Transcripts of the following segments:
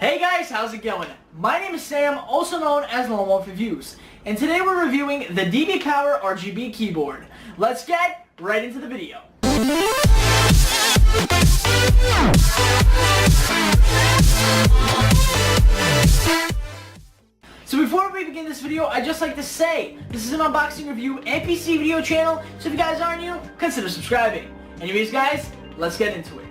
Hey guys, how's it going? My name is Sam, also known as Lone Wolf Reviews, and today we're reviewing the DB Power RGB keyboard. Let's get right into the video. So before we begin this video, I'd just like to say, this is an unboxing review and PC video channel, so if you guys aren't new, consider subscribing. Anyways guys, let's get into it.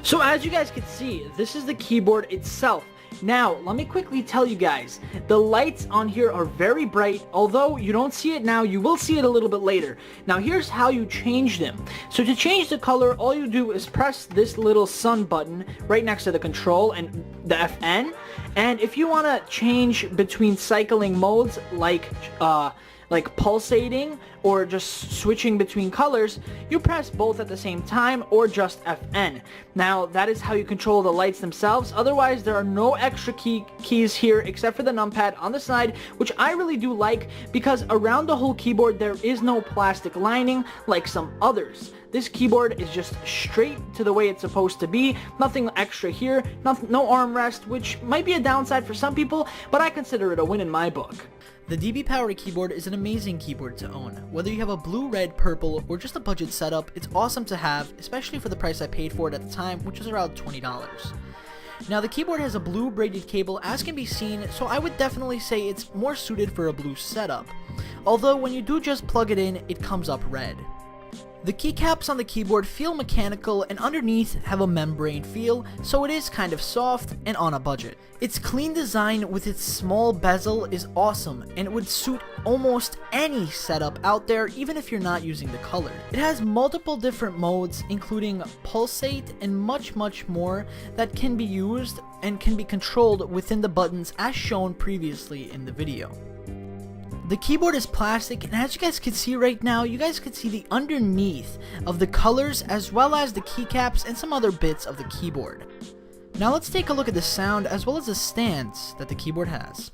So as you guys can see, this is the keyboard itself. Now, let me quickly tell you guys, the lights on here are very bright. Although you don't see it now, you will see it a little bit later. Now here's how you change them. So to change the color, all you do is press this little sun button right next to the control and the FN. And if you want to change between cycling modes like pulsating or just switching between colors, you press both at the same time or just FN. Now that is how you control the lights themselves. Otherwise there are no extra keys here except for the numpad on the side, which I really do like because around the whole keyboard there is no plastic lining like some others. This keyboard is just straight to the way it's supposed to be. Nothing extra here, no armrest, which might be a downside for some people, but I consider it a win in my book. The DB Power keyboard is an amazing keyboard to own. Whether you have a blue, red, purple, or just a budget setup, it's awesome to have, especially for the price I paid for it at the time, which was around $20. Now the keyboard has a blue braided cable as can be seen, so I would definitely say it's more suited for a blue setup. Although when you do just plug it in, it comes up red. The keycaps on the keyboard feel mechanical and underneath have a membrane feel, so it is kind of soft and on a budget. Its clean design with its small bezel is awesome and it would suit almost any setup out there even if you're not using the color. It has multiple different modes including pulsate and much more that can be used and can be controlled within the buttons as shown previously in the video. The keyboard is plastic, and as you guys can see right now, you guys can see the underneath of the colors as well as the keycaps and some other bits of the keyboard. Now let's take a look at the sound as well as the stands that the keyboard has.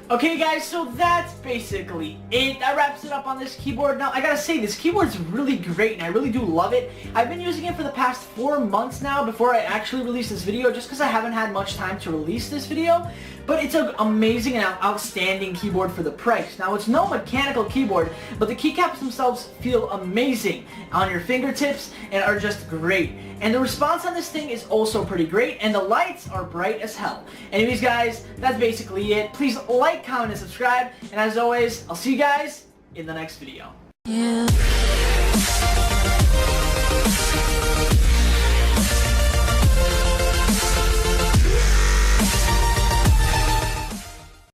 Okay guys, so that's basically it. That wraps it up on this keyboard. Now I gotta say, this keyboard's really great and I really do love it. I've been using it for the past 4 months now before I actually release this video, just because I haven't had much time to release this video. But it's an amazing and outstanding keyboard for the price. Now it's no mechanical keyboard, but the keycaps themselves feel amazing on your fingertips and are just great. And the response on this thing is also pretty great, and the lights are bright as hell. Anyways guys, that's basically it. Please like, comment, and subscribe, and as always, I'll see you guys in the next video. Yeah.